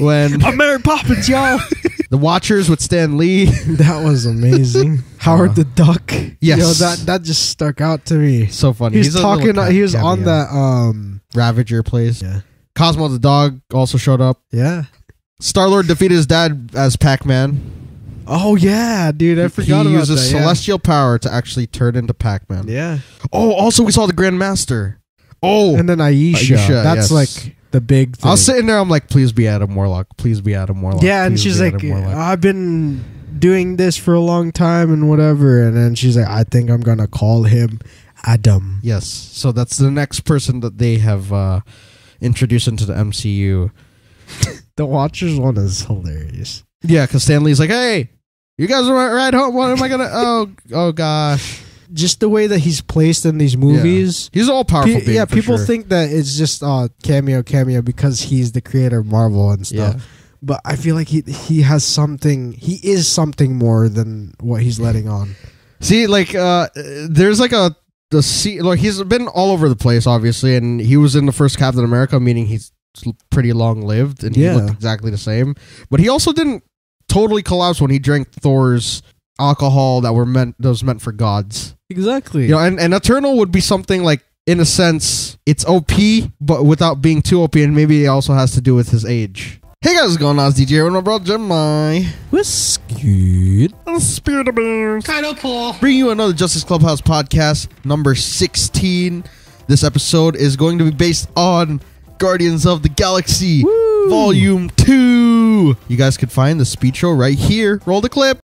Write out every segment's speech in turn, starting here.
when I'm Mary Poppins, y'all. the Watchers with Stan Lee. That was amazing. Howard the Duck. Yes. Yo, that just stuck out to me. So funny. He's talking. He was on that Ravager place. Yeah. Cosmo the dog also showed up. Yeah. Star-Lord defeated his dad as Pac-Man. Oh yeah, dude! I forgot about that. He uses celestial power to actually turn into Pac-Man. Yeah. Oh, also we saw the Grand Master. Oh, and then Ayesha. That's like the big thing. I was sitting there. I'm like, please be Adam Warlock. Please be Adam Warlock. Yeah, and she's like, I've been doing this for a long time and whatever. And then she's like, I think I'm gonna call him Adam. Yes. So that's the next person that they have introduced into the MCU. The Watchers one is hilarious. Yeah, because Stan Lee's like, hey, you guys are right home. What am I gonna? Oh gosh. Just the way that he's placed in these movies. Yeah. He's all powerful. Yeah, people think that it's just cameo because he's the creator of Marvel and stuff. Yeah. But I feel like he has something. He is something more than what he's letting on. See, like, there's like he's been all over the place, obviously, and he was in the first Captain America, meaning he's pretty long lived, and he looked exactly the same. But he also didn't totally collapse when he drank Thor's alcohol that was meant for gods. Exactly. You know, and Eternal would be something like, in a sense, it's OP, but without being too OP, and maybe it also has to do with his age. Hey guys, what's going on? It's DJ with my brother Gemini. Whiskey. Spirit of Bears. Kind of cool. Bring you another Justice Clubhouse Podcast, number 16. This episode is going to be based on Guardians of the Galaxy, Volume 2. You guys could find the speed show right here. Roll the clip.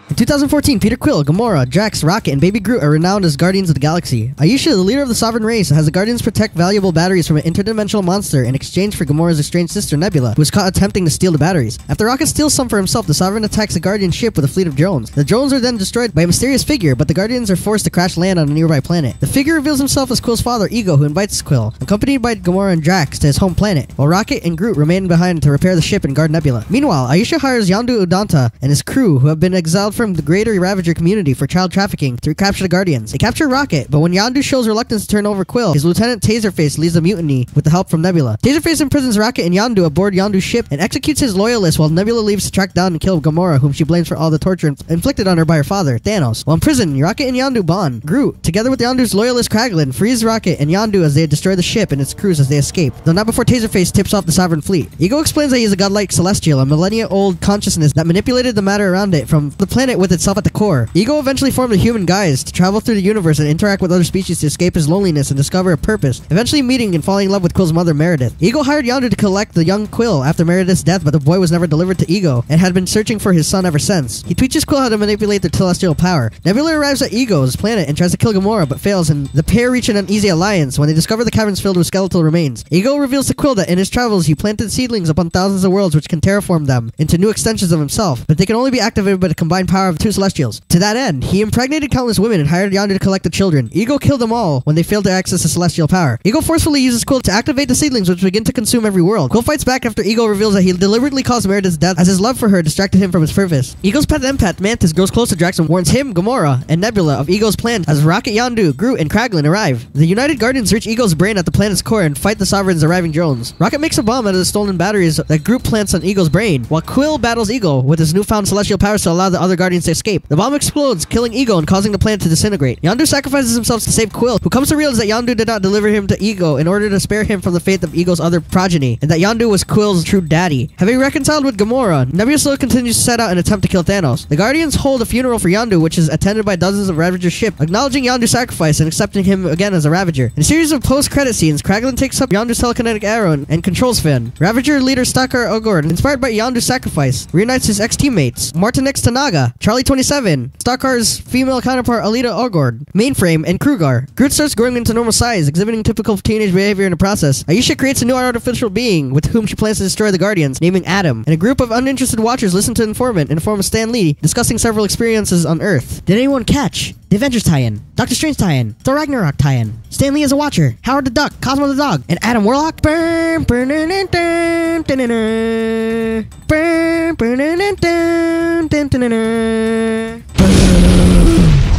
In 2014, Peter Quill, Gamora, Drax, Rocket, and Baby Groot are renowned as Guardians of the Galaxy. Ayesha, the leader of the Sovereign Race, has the Guardians protect valuable batteries from an interdimensional monster in exchange for Gamora's estranged sister Nebula, who is caught attempting to steal the batteries. After Rocket steals some for himself, the Sovereign attacks the Guardian ship with a fleet of drones. The drones are then destroyed by a mysterious figure, but the Guardians are forced to crash land on a nearby planet. The figure reveals himself as Quill's father, Ego, who invites Quill, accompanied by Gamora and Drax, to his home planet, while Rocket and Groot remain behind to repair the ship and guard Nebula. Meanwhile, Ayesha hires Yondu Udanta and his crew, who have been exiled from the greater Ravager community for child trafficking, to recapture the Guardians. They capture Rocket, but when Yondu shows reluctance to turn over Quill, his lieutenant Taserface leads a mutiny with the help from Nebula. Taserface imprisons Rocket and Yondu aboard Yondu's ship and executes his loyalists, while Nebula leaves to track down and kill Gamora, whom she blames for all the torture inflicted on her by her father, Thanos. While in prison, Rocket and Yondu bond. Groot, together with Yondu's loyalist Kraglin, frees Rocket and Yondu as they destroy the ship and its crews as they escape, though not before Taserface tips off the Sovereign Fleet. Ego explains that he is a godlike celestial, a millennia-old consciousness that manipulated the matter around it from the planet with itself at the core. Ego eventually formed a human guise to travel through the universe and interact with other species to escape his loneliness and discover a purpose, eventually meeting and falling in love with Quill's mother, Meredith. Ego hired Yondu to collect the young Quill after Meredith's death, but the boy was never delivered to Ego and had been searching for his son ever since. He teaches Quill how to manipulate the celestial power. Nebula arrives at Ego's planet and tries to kill Gamora, but fails, and the pair reach an uneasy alliance when they discover the caverns filled with skeletal remains. Ego reveals to Quill that in his travels he planted seedlings upon thousands of worlds which can terraform them into new extensions of himself, but they can only be activated by the combined power of two celestials. To that end, he impregnated countless women and hired Yondu to collect the children. Ego killed them all when they failed to access the celestial power. Ego forcefully uses Quill to activate the seedlings, which begin to consume every world. Quill fights back after Ego reveals that he deliberately caused Meredith's death as his love for her distracted him from his purpose. Ego's pet empath Mantis grows close to Drax and warns him, Gamora, and Nebula of Ego's plans as Rocket, Yondu, Groot, and Kraglin arrive. The United Guardians reach Ego's brain at the planet's core and fight the Sovereign's arriving drones. Rocket makes a bomb out of the stolen batteries that Groot plants on Ego's brain, while Quill battles Ego with his newfound celestial powers to allow the other Guardians to escape. The bomb explodes, killing Ego and causing the planet to disintegrate. Yondu sacrifices himself to save Quill, who comes to realize that Yondu did not deliver him to Ego in order to spare him from the fate of Ego's other progeny, and that Yondu was Quill's true daddy. Having reconciled with Gamora, Nebula still continues to set out and attempt to kill Thanos. The Guardians hold a funeral for Yondu, which is attended by dozens of Ravager ships, acknowledging Yondu's sacrifice and accepting him again as a Ravager. In a series of post-credit scenes, Kraglin takes up Yondu's telekinetic arrow and controls Finn. Ravager leader Stakar Ogord, inspired by Yondu's sacrifice, reunites his ex-teammates, Martin X Tanaga, Charlie 27, Stakar's female counterpart Alita Ogord, Mainframe, and Krugar. Groot starts growing into normal size, exhibiting typical teenage behavior in the process. Ayesha creates a new artificial being with whom she plans to destroy the Guardians, naming Adam, and a group of uninterested watchers listen to an informant in the form of Stan Lee, discussing several experiences on Earth. Did anyone catch the Avengers tie-in, Doctor Strange tie-in, Thor Ragnarok tie-in, Stan Lee as a watcher, Howard the Duck, Cosmo the dog, and Adam Warlock?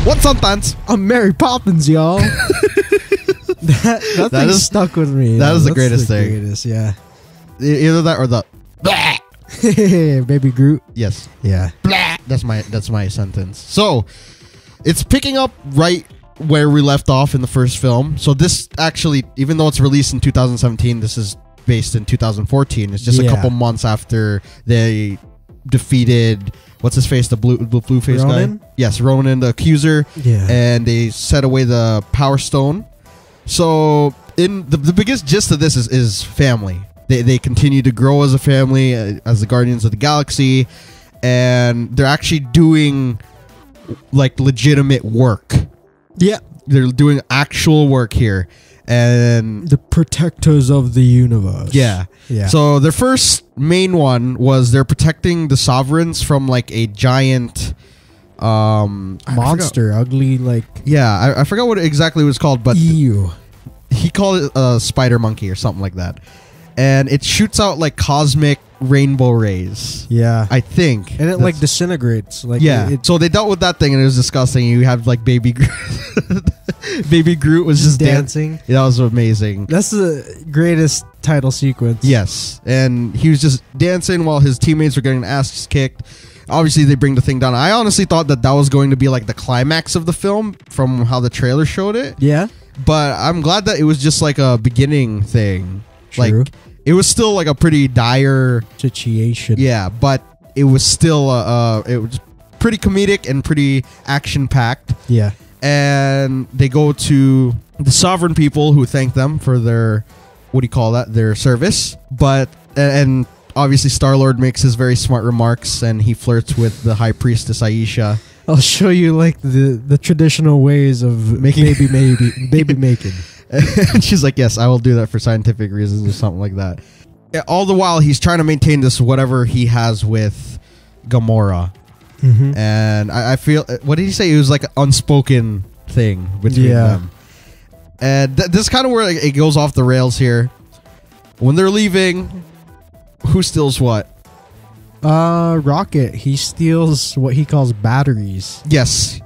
What's up, Pants? I'm Mary Poppins, y'all. that thing stuck with me. That is the greatest thing. Yeah. either that or the Baby Groot. yes. Yeah. That's my sentence. So it's picking up right where we left off in the first film. So this actually, even though it's released in 2017, this is based in 2014. It's just a couple months after they defeated what's his face, the blue face Ronan? guy. Yes, Ronan, the accuser. Yeah. And they set away the Power Stone. So in the biggest gist of this is family. They continue to grow as a family, as the Guardians of the Galaxy, and they're actually doing like legitimate work. Yeah. They're doing actual work here. And the protectors of the universe. Yeah. So their first main one was they're protecting the sovereigns from like a giant monster, ugly, like... Yeah, I forgot what it exactly was called, but Ew. He called it a spider monkey or something like that. And it shoots out like cosmic rainbow rays. Yeah. I think. And it like disintegrates. Like so they dealt with that thing and it was disgusting. You had like Baby Groot. Baby Groot was just dancing. That was amazing. That's the greatest title sequence. Yes. And he was just dancing while his teammates were getting asses kicked. Obviously, they bring the thing down. I honestly thought that was going to be like the climax of the film from how the trailer showed it. Yeah. But I'm glad that it was just like a beginning thing. True. Like, it was still like a pretty dire situation. Yeah, but it was still it was pretty comedic and pretty action packed. Yeah. And they go to the sovereign people who thank them for their, what do you call that? Their service. But and obviously Starlord makes his very smart remarks and he flirts with the high priestess Ayesha. I'll show you like the traditional ways of making baby making. And she's like, yes, I will do that for scientific reasons or something like that. All the while, he's trying to maintain this whatever he has with Gamora. Mm-hmm. And I feel, what did he say? It was like an unspoken thing between them. And this is kind of where it goes off the rails here. When they're leaving, who steals what? Rocket. He steals what he calls batteries. Yes.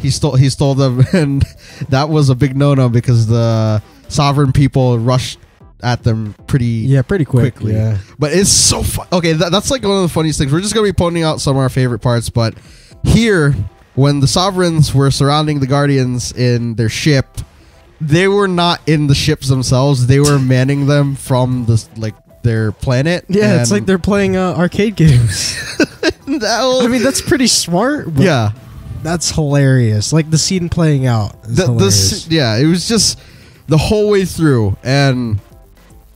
He stole them, and that was a big no-no because the sovereign people rushed at them pretty quickly. Yeah. But it's so fun. Okay, that's like one of the funniest things. We're just going to be pointing out some of our favorite parts, but here, when the sovereigns were surrounding the Guardians in their ship, they were not in the ships themselves. They were manning them from their planet. Yeah, it's like they're playing arcade games. I mean, that's pretty smart. But yeah. That's hilarious. Like the scene playing out. It was just the whole way through, and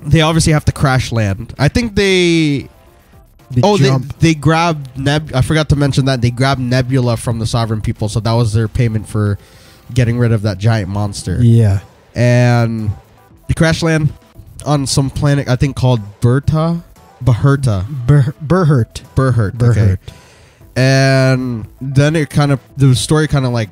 they obviously have to crash land. I think they grabbed I forgot to mention that they grabbed Nebula from the sovereign people, so that was their payment for getting rid of that giant monster. Yeah, and they crash land on some planet I think called Berhurt. Okay. And then the story kind of like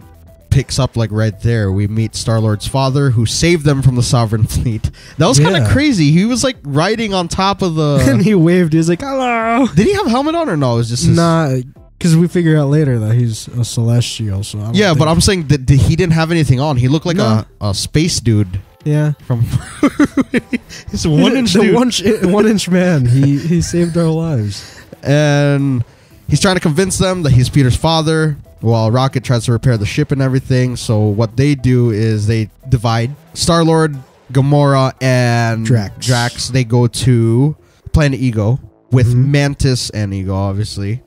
picks up like right there. We meet Starlord's father who saved them from the Sovereign fleet. That was kind of crazy. He was like riding on top of the... and he waved. He was like, hello. Did he have a helmet on or no? It was just Nah, because we figure out later that he's a Celestial. So but I'm saying that he didn't have anything on. He looked like a space dude. Yeah. From he's a 1-inch dude. 1-inch man. He saved our lives. And... he's trying to convince them that he's Peter's father while Rocket tries to repair the ship and everything. So what they do is they divide. Starlord, Gamora, and Drax. They go to Planet Ego with Mantis and Ego, obviously.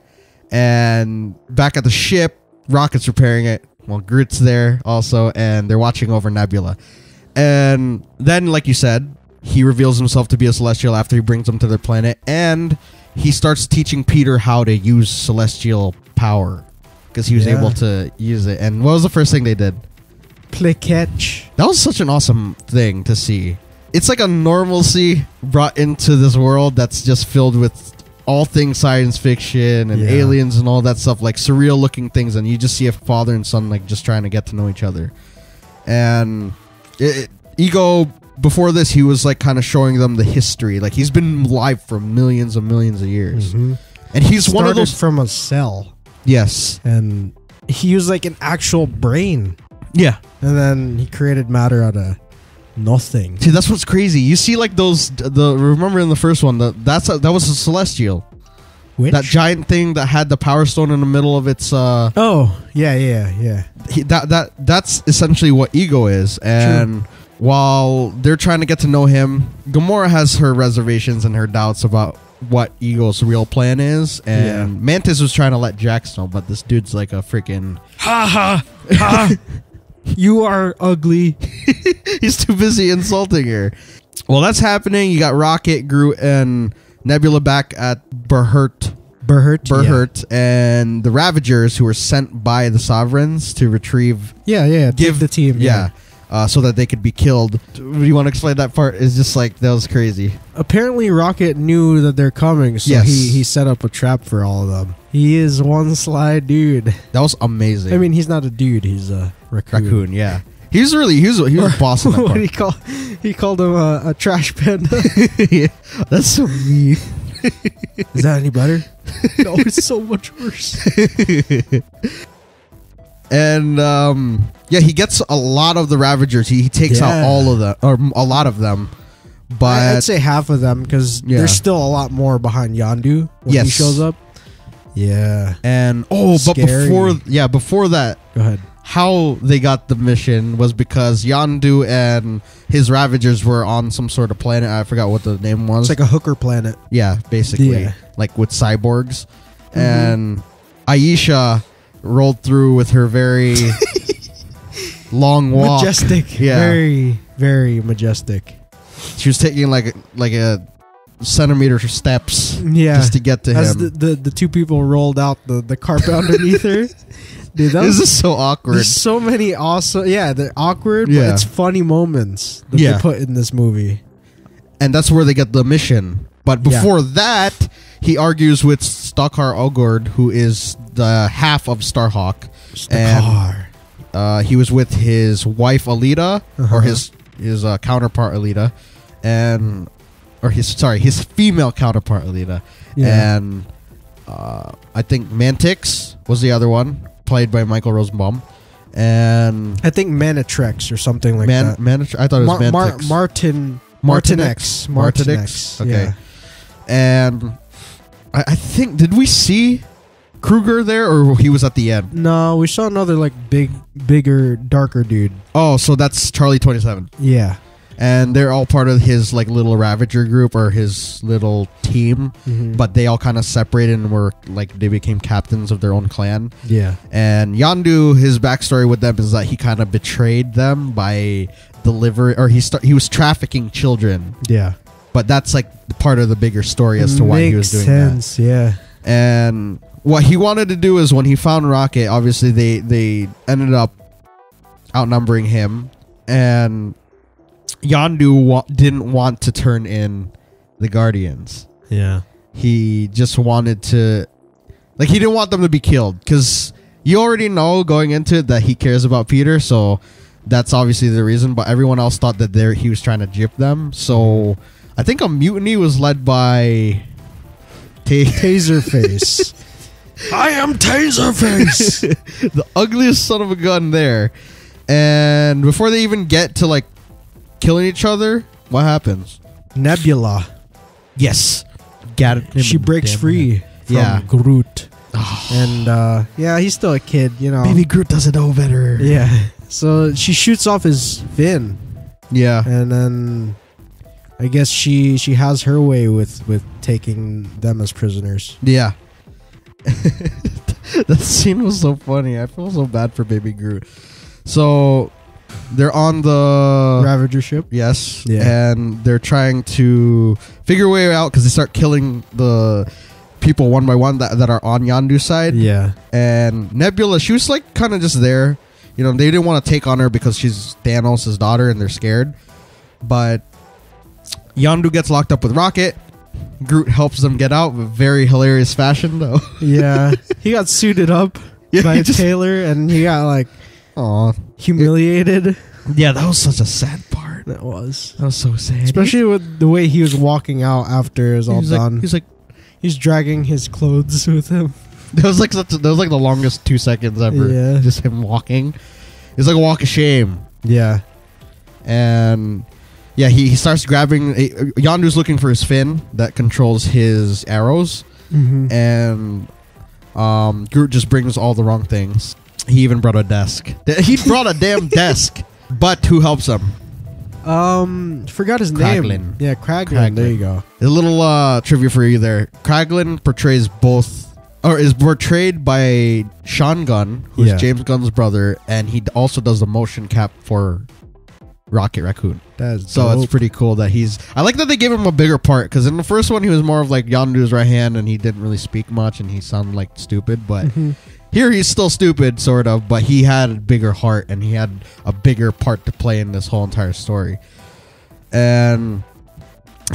And back at the ship, Rocket's repairing it. Well, Groot's there also, and they're watching over Nebula. And then, like you said, he reveals himself to be a Celestial after he brings them to their planet. And... he starts teaching Peter how to use celestial power because he was able to use it. And what was the first thing they did? Play catch. That was such an awesome thing to see. It's like a normalcy brought into this world that's just filled with all things science fiction and aliens and all that stuff, like surreal looking things. And you just see a father and son like just trying to get to know each other. And Ego... before this, he was like kind of showing them the history. Like he's been alive for millions and millions of years, and he's one of those from a cell. Yes, and he used like an actual brain. Yeah, and then he created matter out of Nothing. See, that's what's crazy. You see, like remember in the first one, that was a celestial. Which? That giant thing that had the power stone in the middle of its. Oh, yeah. That's essentially what Ego is, and while they're trying to get to know him, Gamora has her reservations and her doubts about what Ego's real plan is, and Mantis was trying to let Drax know, but this dude's like a freaking ha. You are ugly. He's too busy insulting her. Well, that's happening. You got Rocket, Groot, and Nebula back at Berhurt, and the Ravagers who were sent by the Sovereigns to retrieve. Give the team. So that they could be killed. Do you want to explain that part? It's just like, that was crazy. Apparently, Rocket knew that they're coming, so he set up a trap for all of them. He is one sly dude. That was amazing. I mean, he's not a dude; he's a raccoon. Yeah. He was a boss in that part. He called him a trash panda. Yeah, that's so mean. Is that any better? No, it's so much worse. And he gets a lot of the Ravagers. He takes out all of them, or a lot of them. But I'd say half of them, because there's still a lot more behind Yondu when he shows up. Yeah. And but before that, go ahead. How they got the mission was because Yondu and his Ravagers were on some sort of planet. I forgot what the name was. It's like a hooker planet. Yeah, basically. Yeah. Like with cyborgs. Mm-hmm. And Ayesha rolled through with her very long walk. Majestic. Yeah. Very, very majestic. She was taking like a centimeter steps just to get to him. As the two people rolled out the carpet underneath her. Dude, this is so awkward. There's so many awesome... Yeah, they're awkward, but it's funny moments that they put in this movie. And that's where they get the mission. But before that, he argues with Stakar Ogord, who is the half of Starhawk. Stakar. And he was with his wife, Alita, or his counterpart, Alita. His female counterpart, Alita. Yeah. And I think Mantix was the other one, played by Michael Rosenbaum. And I think Manitrex or something like that. I thought it was Mantix. Martinix. Okay. Yeah. And I think, did we see Kruger there, or he was at the end? No, we saw another like bigger, darker dude. Oh, so that's Charlie 27. Yeah. And they're all part of his like little Ravager group, or his little team, but they all kind of separated and were like, they became captains of their own clan. Yeah. And Yondu, his backstory with them is that he kind of betrayed them by delivering, or he was trafficking children. Yeah. But that's like part of the bigger story as to why he was doing sense, that. Yeah. And what he wanted to do is, when he found Rocket, obviously they ended up outnumbering him, and Yondu didn't want to turn in the Guardians. Yeah. He just wanted to... Like, he didn't want them to be killed, because you already know going into it that he cares about Peter, so that's obviously the reason, but everyone else thought that he was trying to gyp them, so I think a mutiny was led by... Taserface. I am Taserface! The ugliest son of a gun there. And before they even get to, like, killing each other, what happens? Nebula. Yes. She breaks free from Groot. And, he's still a kid, you know. Baby Groot doesn't know better. Yeah. So she shoots off his fin. Yeah. And then I guess she has her way with taking them as prisoners. Yeah. That scene was so funny. I feel so bad for Baby Groot. So they're on the Ravager ship. Yes. Yeah. And they're trying to figure a way out, because they start killing the people one by one that are on Yondu's side. Yeah. And Nebula, she was like kind of just there. You know, they didn't want to take on her because she's Thanos' daughter and they're scared. But Yondu gets locked up with Rocket. Groot helps them get out with very hilarious fashion, though. Yeah. He got suited up by Taylor, and he got like humiliated. Yeah, that was such a sad part. That was so sad. Especially with the way he was walking out after it was all done. He's dragging his clothes with him. That was like the longest 2 seconds ever. Yeah. Just him walking. It's like a walk of shame. Yeah. And yeah, he starts grabbing. Yondu's looking for his fin that controls his arrows, and Groot just brings all the wrong things. He even brought a desk. He brought a damn desk. But who helps him? Forgot his Kraglin. name. Yeah, Kraglin. There you go. A little trivia for you there. Kraglin portrays both, or is portrayed by Sean Gunn, who's James Gunn's brother, and he also does the motion cap for Rocket Raccoon. That's so dope. It's pretty cool that he's. I like that they gave him a bigger part, because in the first one he was more of like Yondu's right hand, and he didn't really speak much, and he sounded like stupid. But here he's still stupid, sort of, but he had a bigger heart, and he had a bigger part to play in this whole entire story. And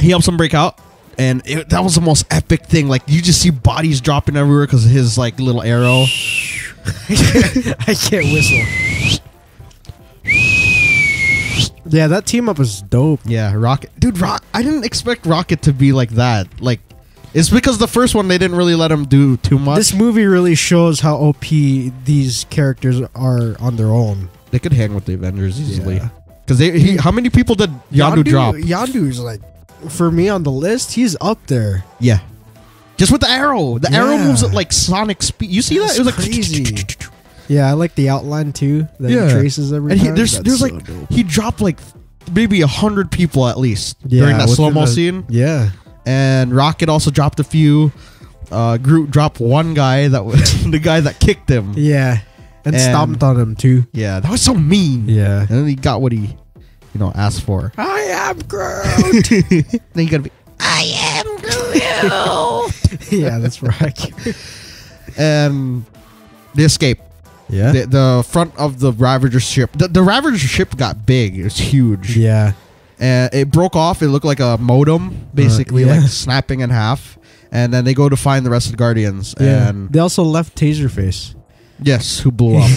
he helps him break out, and that was the most epic thing. Like, you just see bodies dropping everywhere because of his like little arrow. I can't whistle. Yeah, that team up was dope. Yeah, Rocket. Dude, I didn't expect Rocket to be like that. Like, it's because the first one, they didn't really let him do too much. This movie really shows how OP these characters are on their own. They could hang with the Avengers easily. Because how many people did Yondu drop? Yondu's like, for me on the list, he's up there. Yeah. Just with the arrow. The arrow moves at like sonic speed. You see that? It was like crazy. Yeah, I like the outline too that he traces every time. There's like dope. He dropped like maybe 100 people at least during that slow-mo scene. Yeah. And Rocket also dropped a few. Groot dropped one guy that was the guy that kicked him. Yeah. And stomped on him too. Yeah, that was so mean. Yeah. And then he got what he, asked for. I am Groot. Then you gotta be, I am Groot. Yeah, that's right. And they escape. Yeah. The front of the Ravager ship. The Ravager ship got big. It was huge. Yeah. And it broke off. It looked like a modem, basically, like snapping in half. And then they go to find the rest of the Guardians. Yeah. And they also left Taserface. Yes, who blew up.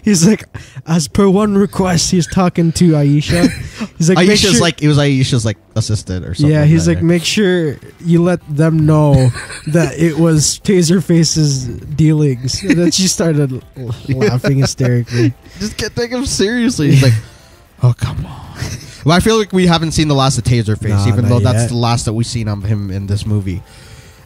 He's like, as per one request, he's talking to Ayesha. He's like, Ayesha's it was Ayesha's like assistant or something. Yeah, he's like, make sure you let them know that it was Taserface's dealings. And then she started laughing hysterically. Just can't take him seriously. He's like, oh, come on. Well, I feel like we haven't seen the last of Taserface, even though that's the last that we've seen of him in this movie.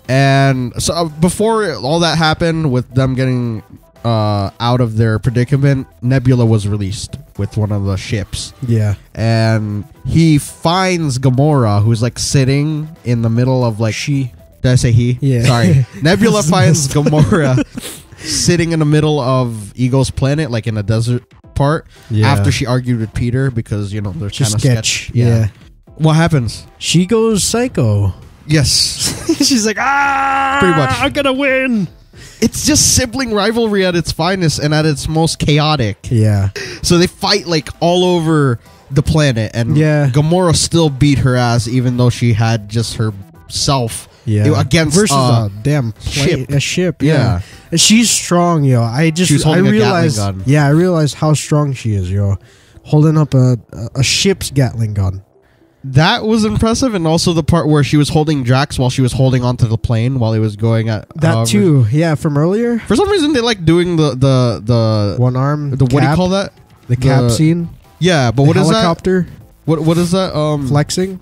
And so before all that happened with them getting out of their predicament, Nebula was released with one of the ships. Yeah. And he finds Gamora, who's like sitting in the middle of like... She. Did I say he? Yeah. Sorry. Nebula finds Gamora sitting in the middle of Ego's planet, like in a desert part, after she argued with Peter because, they're kind of sketch. Yeah. What happens? She goes psycho. Yes. She's like, pretty much. I'm gonna win. It's just sibling rivalry at its finest and at its most chaotic. Yeah. So they fight like all over the planet, and Gamora still beat her ass, even though she had just herself against versus a damn ship. A ship. Yeah. And she's strong, yo. I realized. Gun. Yeah, I realized how strong she is, yo. Holding up a ship's Gatling gun. That was impressive, and also the part where she was holding Drax while she was holding onto the plane while he was going at that too. Yeah, from earlier. For some reason, they like doing the one arm. What do you call that? The cap scene. Yeah, but what is that? Helicopter. What is that? Flexing.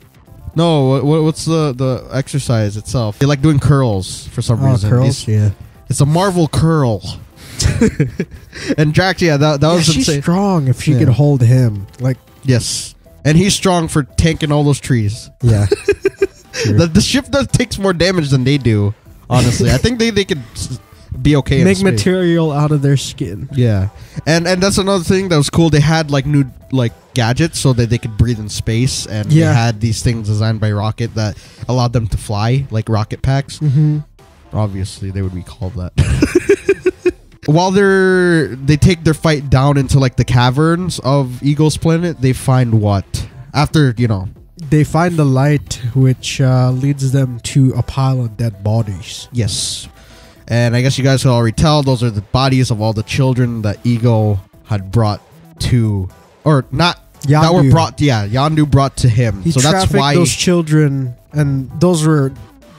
No, what's the exercise itself? They like doing curls for some reason. Curls. It's a Marvel curl. And Drax, that was she's insane. Strong if she could hold him. Like yes. And he's strong for tanking all those trees. Yeah. The ship takes more damage than they do, honestly. I think they could be okay make material out of their skin. Yeah. And that's another thing that was cool. They had like new like gadgets so that they could breathe in space, and they had these things designed by Rocket that allowed them to fly, like rocket packs. Mm-hmm. Obviously, they would be called that. While they take their fight down into like the caverns of Ego's planet, they find what? After, they find the light, which leads them to a pile of dead bodies. Yes. And I guess you guys can already tell, those are the bodies of all the children that Ego had brought to, or not, Yondu. That were brought, Yondu brought to him. He so that's why those children, and those were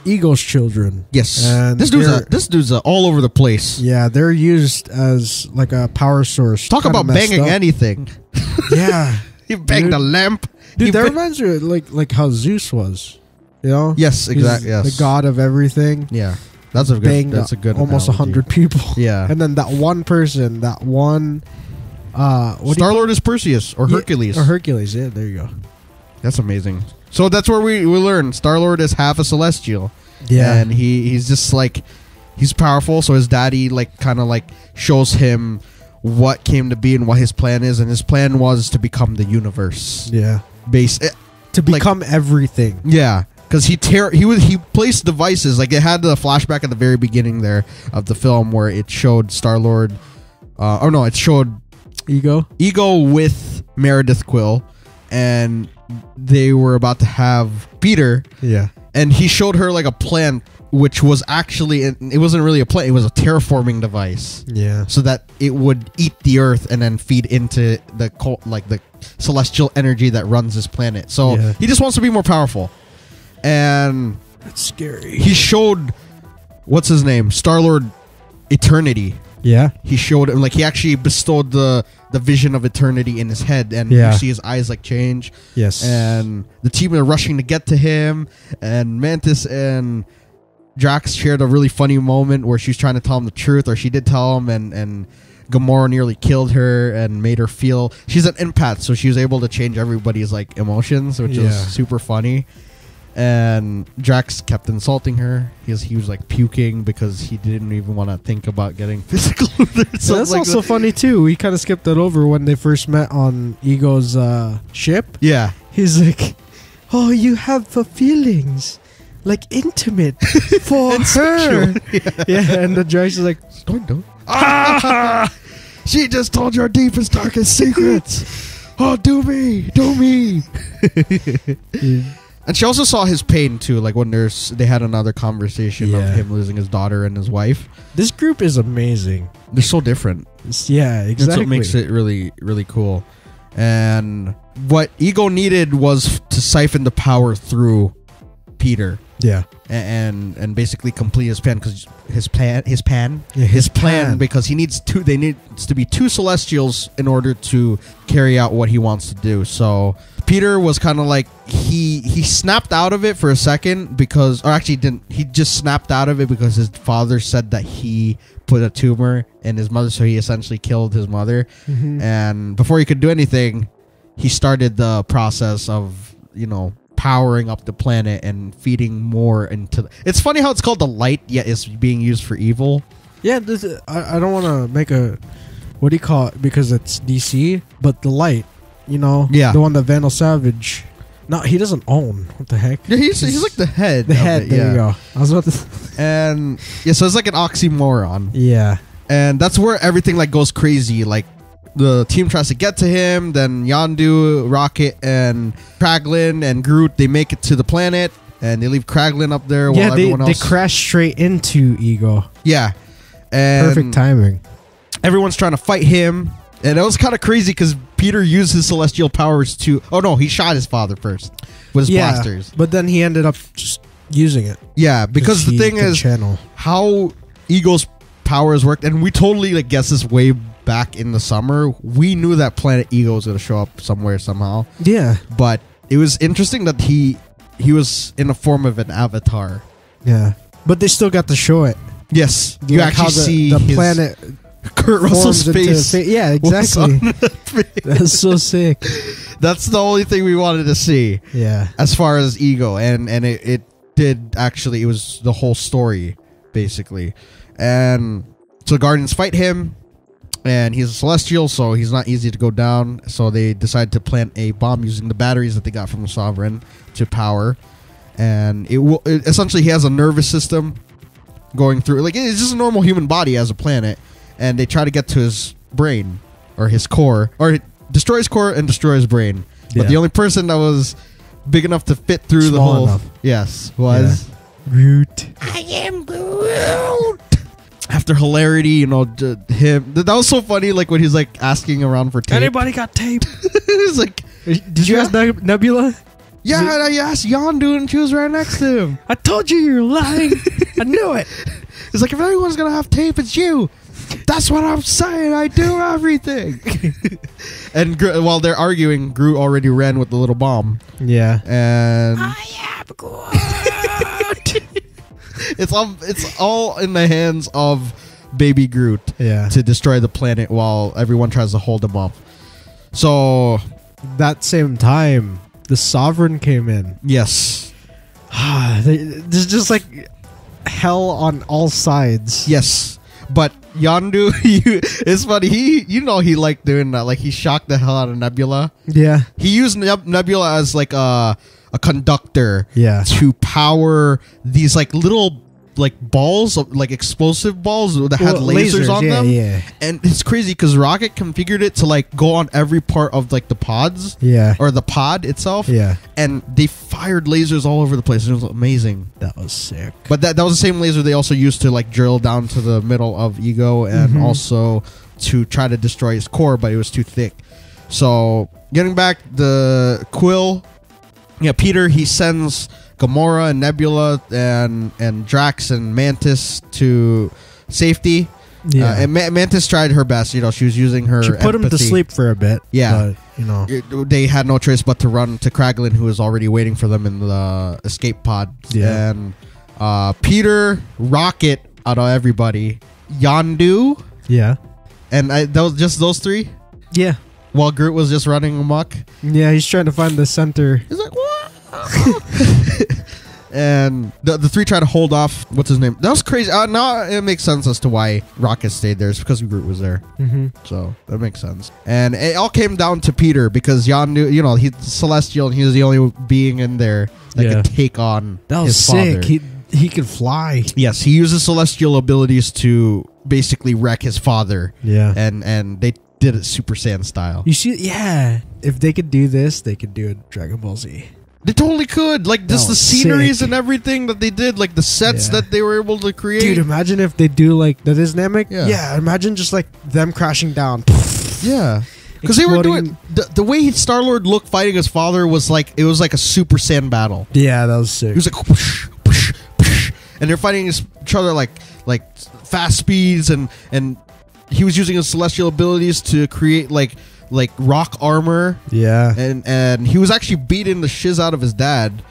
Ego's children. Yes. And this dude's all over the place. Yeah, they're used as like a power source. Talk about banging anything. Yeah. He banged a lamp. Dude, that reminds me like how Zeus was. You know? Yes, exactly. Yes. The god of everything. Yeah. That's a good almost analogy. 100 people. Yeah. And then that one person, Starlord is Perseus or Hercules. Or Hercules, yeah, there you go. That's amazing. So that's where we learn Starlord is half a celestial. Yeah. And he's just like, he's powerful, so his daddy kind of shows him what came to be and what his plan is, and his plan was to become the universe. Yeah. To become everything. Yeah. Because he placed devices, like it had the flashback at the very beginning there of the film where it showed Starlord, it showed Ego with Meredith Quill, and they were about to have Peter. Yeah. And he showed her like a plant, which was actually, it wasn't really a plant, it was a terraforming device. Yeah. So that it would eat the earth and then feed into the celestial energy that runs this planet. So he just wants to be more powerful. And that's scary. He showed, what's his name? Starlord Eternity. Yeah. He showed him, he actually bestowed the vision of eternity in his head, and you see his eyes change. Yes. And the team are rushing to get to him, and Mantis and Drax shared a really funny moment where she's trying to tell him the truth, or she did tell him, and Gamora nearly killed her and made her feel, she's an empath, so she was able to change everybody's emotions, which is super funny. And Drax kept insulting her. He was puking because he didn't even want to think about getting physical with her. So that's also funny too. We kind of skipped that over when they first met on Ego's ship. Yeah. He's like, oh, you have feelings. Intimate for her. Yeah, and the Drax is like, don't. She just told your deepest, darkest secrets. Oh, do me. And she also saw his pain too, when they had another conversation of him losing his daughter and his wife. This group is amazing. They're so different. Yeah, exactly. That's what makes it really, really cool. And what Ego needed was to siphon the power through Peter. Yeah. And basically complete his plan, because his plan because they needs to be two Celestials in order to carry out what he wants to do. So Peter was kind of he snapped out of it for a second he just snapped out of it because his father said that he put a tumor in his mother, so he essentially killed his mother. Mm-hmm. And before he could do anything, he started the process of powering up the planet and feeding more into it's funny how it's called the light, yet it's being used for evil. Yeah, I don't want to make a, what do you call it, because it's DC, but the light, the one that Vandal Savage, no, he doesn't own. What the heck? Yeah, he's like the head. The head, there you go. I was about to and so it's like an oxymoron. Yeah. And that's where everything goes crazy. The team tries to get to him, then Yondu, Rocket, and Kraglin and Groot, they make it to the planet, and they leave Kraglin up there while everyone else... they crash straight into Ego. Yeah. And perfect timing. Everyone's trying to fight him, and it was kind of crazy because Peter used his celestial powers to... Oh, no, he shot his father first with his blasters. But then he ended up just using it. Yeah, because the thing is how Ego's powers worked, and we totally guessed this way back in the summer. We knew that planet Ego was going to show up somewhere somehow. Yeah. But it was interesting that he was in a form of an avatar. Yeah. But they still got to show it. Yes. You actually see the planet Kurt Russell's face. Yeah, exactly. That's so sick. That's the only thing we wanted to see. Yeah. As far as Ego. And it did actually, it was the whole story, basically. And so the Guardians fight him. And he's a Celestial, so he's not easy to go down. So they decide to plant a bomb using the batteries that they got from the Sovereign to power. And essentially, he has a nervous system going through. It's just a normal human body as a planet. And they try to get to his brain, or his core. Or it destroys core and destroys brain. But the only person that was big enough to fit through the whole... Enough. Yes, was... Groot. I am Groot! After hilarity, him. That was so funny, when he's asking around for tape. Anybody got tape? He's did you ask Nebula? Yeah, I asked Yondu and she was right next to him. I told you you're lying. I knew it. It's if anyone's going to have tape, it's you. That's what I'm saying. I do everything. And while they're arguing, Groot already ran with the little bomb. Yeah. And I am Groot. it's all in the hands of Baby Groot. Yeah. To destroy the planet while everyone tries to hold him up. So that same time, the Sovereign came in. Yes. There's just like hell on all sides. Yes. But Yondu, it's funny. He liked doing that. Like, he shocked the hell out of Nebula. Yeah. He used Nebula as like a conductor. Yeah. To power these like little like balls, like explosive balls that had lasers on them. Yeah. And it's crazy because Rocket configured it to like go on every part of like the pods. Yeah. Or the pod itself. Yeah. And they fired lasers all over the place. It was amazing. That was sick. But that was the same laser they also used to like drill down to the middle of Ego and also to try to destroy his core, but it was too thick. So getting back, the Quill, Peter, he sends Gamora and Nebula and Drax and Mantis to safety. Yeah. And Mantis tried her best. She was using her She put him to sleep for a bit. Yeah. But, they had no choice but to run to Kraglin, who was already waiting for them in the escape pod. Yeah. And Peter, Rocket, out of everybody, Yondu. Yeah. And those three? Yeah. While Groot was just running amok. Yeah, he's trying to find the center. He's like, what? And the three try to hold off. What's his name? That was crazy. Now it makes sense as to why Rocket stayed there. It's because Groot was there. So that makes sense. And it all came down to Peter because Yondu, he's celestial and he was the only being in there that could take on that was his sick. father. He could fly. Yes, he uses celestial abilities to basically wreck his father. Yeah. And they did it Super Saiyan style. You see, yeah. If they could do this, they could do it Dragon Ball Z. They totally could. Like, just the sceneries sick. and everything that they did, like the sets that they were able to create. Dude, imagine if they do like the dynamic. Yeah. Imagine just like them crashing down. Yeah. Because they were doing the way Starlord looked fighting his father was like it was like a Super Saiyan battle. Yeah, that was sick. He was like whoosh, whoosh, whoosh, and they're fighting each other like fast speeds and he was using his celestial abilities to create like rock armor. Yeah. And he was actually beating the shiz out of his dad.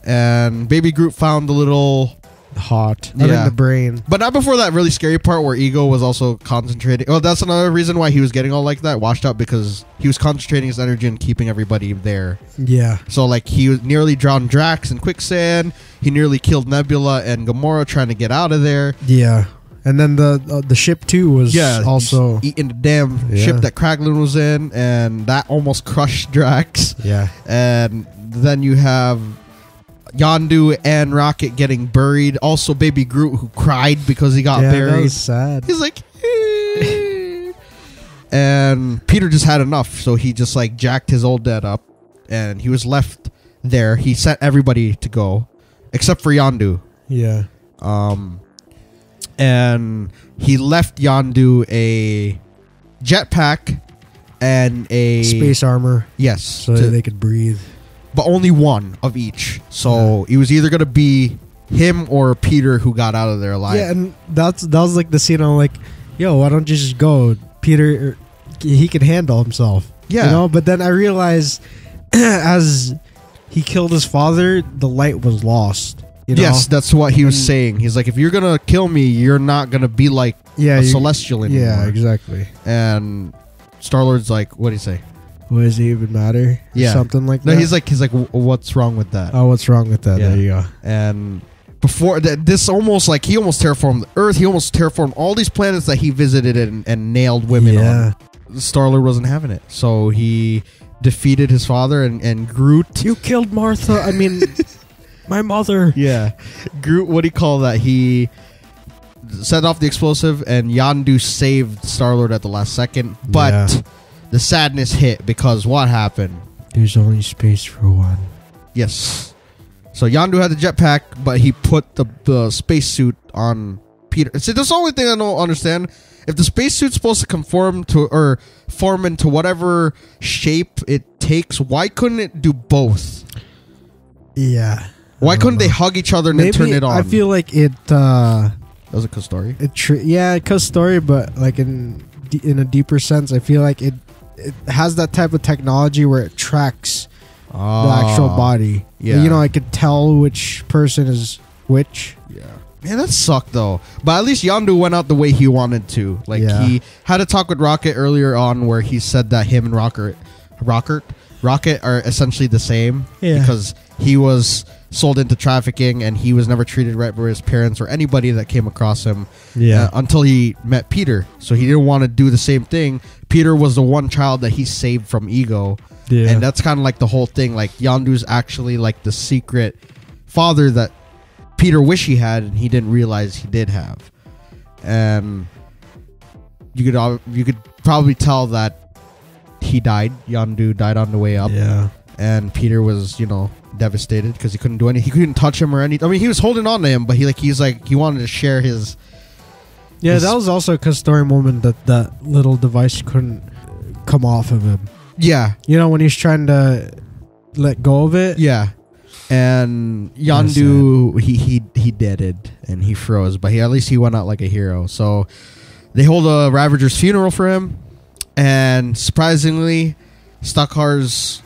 And Baby Groot found the little hot in the brain. But not before that really scary part where Ego was also concentrating. Oh, that's another reason why he was getting all like that, washed out, because he was concentrating his energy and keeping everybody there. Yeah. So like he nearly drowned Drax in quicksand. He nearly killed Nebula and Gamora trying to get out of there. Yeah. And then the ship too was also eating the damn ship that Kraglin was in, and that almost crushed Drax. Yeah. And then you have Yondu and Rocket getting buried. Also, Baby Groot, who cried because he got buried. That was sad. He's like, and Peter just had enough, so he just like jacked his old dad up, and he was left there. He sent everybody to go, except for Yondu. Yeah. And he left Yondu a jetpack and a space armor. Yes, so they could breathe. But only one of each. So it was either going to be him or Peter who got out of there alive. Yeah, and that was like the scene. I'm like, yo, why don't you just go? Peter, he can handle himself. Yeah. But then I realized as he killed his father, the light was lost. Yes, that's what he was saying. He's like, if you're going to kill me, you're not going to be like a celestial anymore. Yeah, exactly. And Star-Lord's like, what do you say? What does it even matter? Yeah. Something like that. No, he's like, what's wrong with that? Oh, what's wrong with that? Yeah. There you go. And before that, this almost like he almost terraformed the Earth. He almost terraformed all these planets that he visited and nailed women on. Star-Lord wasn't having it. So he defeated his father and Groot. You killed Martha. I mean, my mother. Yeah. Groot, what do you call that? He set off the explosive and Yondu saved Star-Lord at the last second. But the sadness hit because what happened? There's only space for one. Yes. So Yondu had the jetpack, but he put the spacesuit on Peter. See, that's the only thing I don't understand. If the spacesuit's supposed to conform to or form into whatever shape it takes, why couldn't it do both? Yeah. Why couldn't they hug each other and then turn it on? I feel like it That was a cool story. Cool story, but like in a deeper sense, I feel like it has that type of technology where it tracks the actual body. Yeah. You know, I could tell which person is which. Yeah. Man, that sucked though. But at least Yondu went out the way he wanted to. Like he had a talk with Rocket earlier on where he said that him and Rocket are essentially the same. Yeah. Because he was sold into trafficking and he was never treated right by his parents or anybody that came across him. Yeah. Until he met Peter. So he didn't want to do the same thing. Peter was the one child that he saved from Ego. Yeah. And that's kind of like the whole thing. Like Yondu's actually like the secret father that Peter wished he had and he didn't realize he did have. And you could probably tell that he died. Yondu died on the way up. Yeah. And Peter was, devastated because he couldn't do anything. He couldn't touch him or anything. I mean, he was holding on to him, but he wanted to share his. Yeah, that was also a good story moment that little device couldn't come off of him. Yeah. When he's trying to let go of it. Yeah. And Yondu, he deaded and he froze, but at least he went out like a hero. So they hold a Ravager's funeral for him, and surprisingly, Stakhar's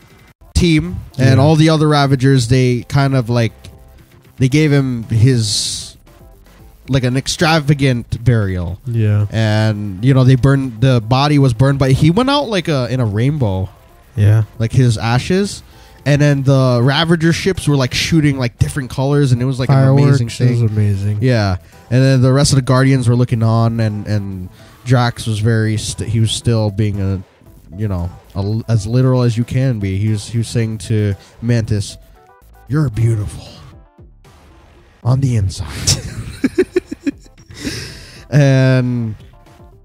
team and all the other Ravagers, they kind of they gave him his an extravagant burial. Yeah. And they burned, the body was burned, but he went out in a rainbow. Yeah. Like his ashes. And then the Ravager ships were shooting different colors, and it was fireworks, an amazing thing. It was amazing. Yeah. And then the rest of the Guardians were looking on, and Drax was he was still being as literal as you can be. He was saying to Mantis, "You're beautiful on the inside." And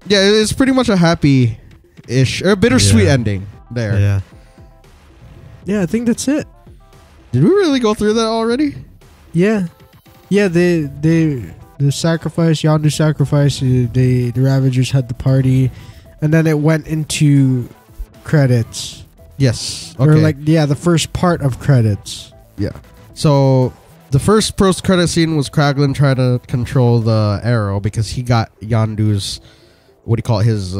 yeah, it's pretty much a happy-ish or bittersweet ending there. Yeah. Yeah, I think that's it. Did we really go through that already? Yeah. Yeah, the sacrifice, Yondu sacrifice, the Ravagers had the party, and then it went into credits. Yes. Okay. Or the first part of credits. Yeah. So the first post-credit scene was Kraglin trying to control the arrow because he got Yondu's, his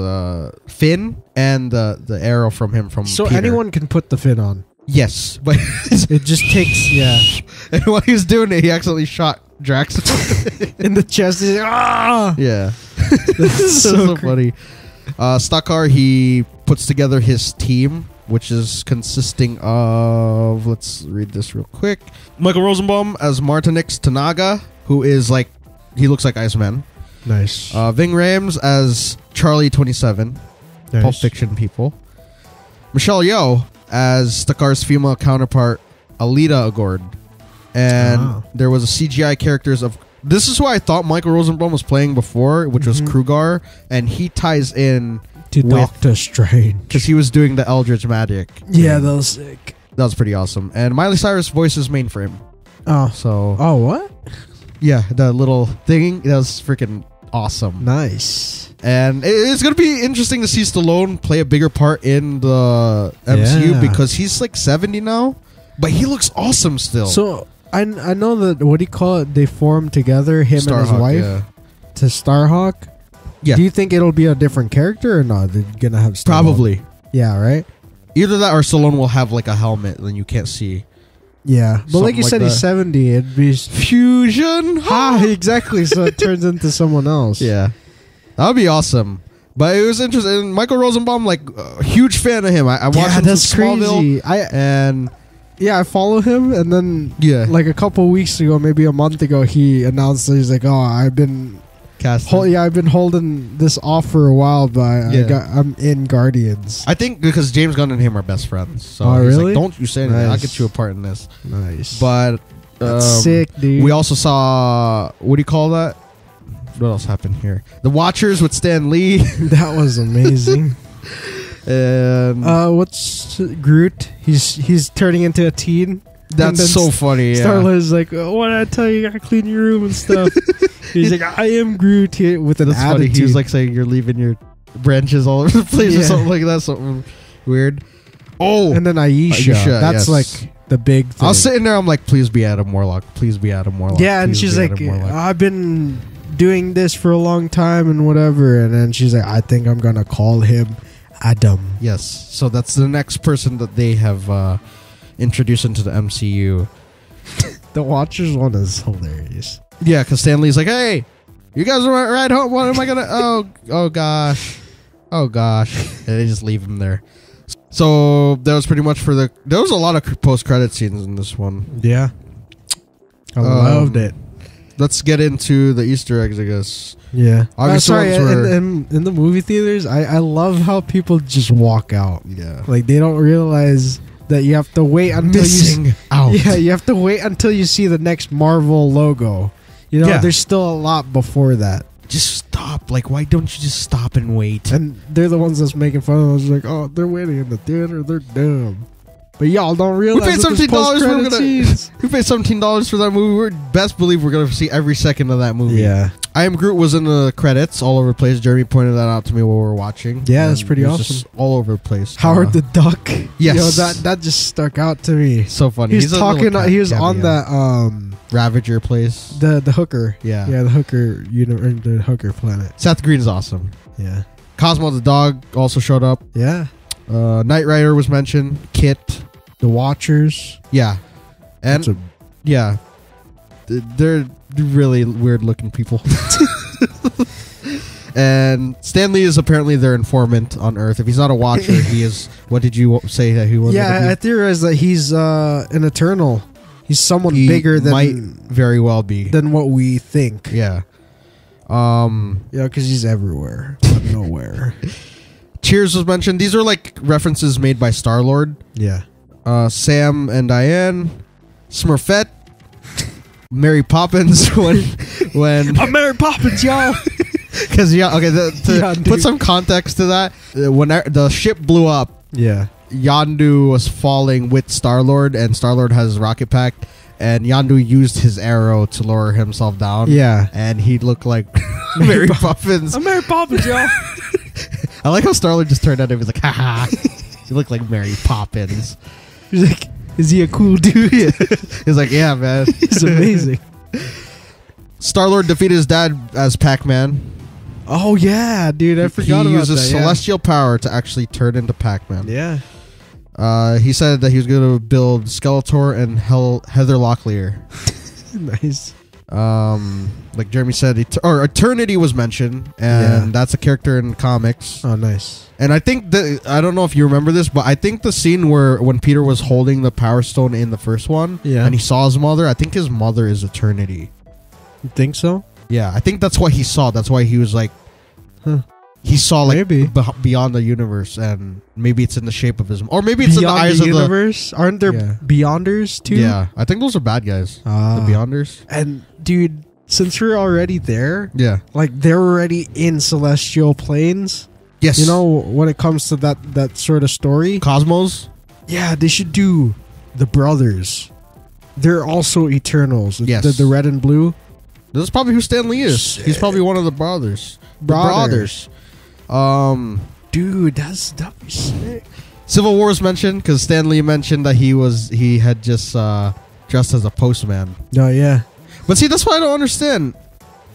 fin and the arrow from him from So Peter. anyone can put the fin on. Yes, but it just takes, And while he was doing it, he accidentally shot Drax in the chest. He's like, ah! Yeah. This is so funny. Stakhar, he puts together his team, which is consisting of, let's read this real quick. Michael Rosenbaum as Martinix Tanaga, who is he looks like Iceman. Nice. Ving Rhames as Charlie 27. Nice. Pulp Fiction people. Michelle Yeoh as Stakhar's female counterpart, Alita Agord. And there was a CGI characters of... This is who I thought Michael Rosenbaum was playing before, which was Krugar. And he ties in to Doctor Strange. Because he was doing the Eldritch magic. Yeah, that was sick. That was pretty awesome. And Miley Cyrus voices mainframe. Oh. So... Oh, what? Yeah, the little thing. That was freaking awesome. Nice. And it's going to be interesting to see Stallone play a bigger part in the MCU because he's 70 now, but he looks awesome still. So I know that, they formed together, him Starhawk, and his wife, to Starhawk. Yeah. Do you think it'll be a different character or not? They're going to have Stallone? Probably. Yeah, right? Either that or Stallone will have a helmet that you can't see. Yeah, but like you said, he's 70. It'd be fusion. Exactly. So it turns into someone else. Yeah, that would be awesome. But it was interesting. Michael Rosenbaum, huge fan of him. I watched him that's Smallville, crazy. I follow him, and then a couple weeks ago, maybe a month ago, he announced that he's like, "Oh, I've been casting. I've been holding this off for a while, but I'm in Guardians." I think because James Gunn and him are best friends. So he's like, don't you say anything. Nice. I'll get you a part in this. Nice. But that's sick, dude. We also saw, what do you call that? What else happened here? The Watchers with Stan Lee. That was amazing. And what's Groot? He's turning into a teen. That's so funny. Starlord's like, what did I tell you? You gotta clean your room and stuff. He's like, I am Groot here with an attitude. Funny. He was saying you're leaving your branches all over the place or something like that. Something weird. Oh, and then Ayesha. That's the big thing. I was sitting there. I'm like, please be Adam Warlock. Please be Adam Warlock. Yeah, and please she's like, I've been doing this for a long time and whatever. And then she's like, I think I'm going to call him Adam. Yes. So that's the next person that they have introduced into the MCU. The Watchers one is hilarious. Yeah, because Stan Lee's like, hey, you guys want to ride home? What am I going to... Oh, gosh. Oh, gosh. And they just leave him there. So that was pretty much for the... There was a lot of post-credit scenes in this one. Yeah. I loved it. Let's get into the Easter eggs, I guess. Yeah. Sorry, in the movie theaters, I love how people just walk out. Yeah. Like, they don't realize that you have to wait until you have to wait until you see the next Marvel logo. You know, there's still a lot before that. Just stop. Like, why don't you just stop and wait? And they're the ones that's making fun of us. Like, oh, they're waiting in the theater. They're dumb. But y'all don't realize we paid $17. We paid $17 for that movie. We're best believe we're gonna see every second of that movie. Yeah. I Am Groot was in the credits all over the place. Jeremy pointed that out to me while we were watching. Yeah, that's pretty awesome. Just all over the place. Howard the Duck. Yes. That just stuck out to me. So funny. He's talking. He was on that Ravager place. The hooker. Yeah. Yeah, the hooker. The hooker planet. Seth Green is awesome. Yeah. Cosmo the dog also showed up. Yeah. Knight Rider was mentioned. Kit. The Watchers. Yeah. And yeah. They're really weird looking people. And Stan Lee is apparently their informant on Earth. If he's not a Watcher, he is. What did you say that he was? Yeah, I theorize that he's an Eternal. He's someone bigger than might very well be than what we think. Yeah. Yeah, because he's everywhere, but nowhere. Cheers was mentioned. These are like references made by Starlord. Yeah. Sam and Diane, Smurfette, Mary Poppins. when I'm Mary Poppins, y'all. Because to put some context to that, when the ship blew up, Yondu was falling with Starlord, and Starlord has his rocket pack, and Yondu used his arrow to lower himself down. Yeah, and he looked like Mary Poppins. I'm Mary Poppins, y'all. I like how Starlord just turned at him. He's like, haha. He looked like Mary Poppins. He's like, is he a cool dude? He's like, yeah, man. He's amazing. Star-Lord defeated his dad as Pac-Man. Oh, yeah, dude. I forgot about that. He uses celestial power to actually turn into Pac-Man. Yeah. He said that he was going to build Skeletor and Heather Locklear. Nice. Like Jeremy said, Eternity was mentioned, and that's a character in comics. Oh, nice. And I think that, I don't know if you remember this, but I think the scene when Peter was holding the Power Stone in the first one, and he saw his mother, I think his mother is Eternity. You think so? Yeah, I think that's what he saw. That's why he was like, he saw like beyond the universe, and maybe it's in the shape of his, or maybe it's beyond in the eyes of the universe. Aren't there Beyonders too? Yeah, I think those are bad guys. The Beyonders. And dude, since we're already there, like they're already in celestial planes. Yes, you know, when it comes to that sort of story, Cosmos. Yeah, they should do the brothers. They're also Eternals. Yes, the red and blue. This is probably who Stan Lee is. Shit. He's probably one of the brothers. Brothers. Dude, that'd be sick. Civil War was mentioned because Stan Lee mentioned that he had just dressed as a postman. Oh yeah. But see, that's what I don't understand.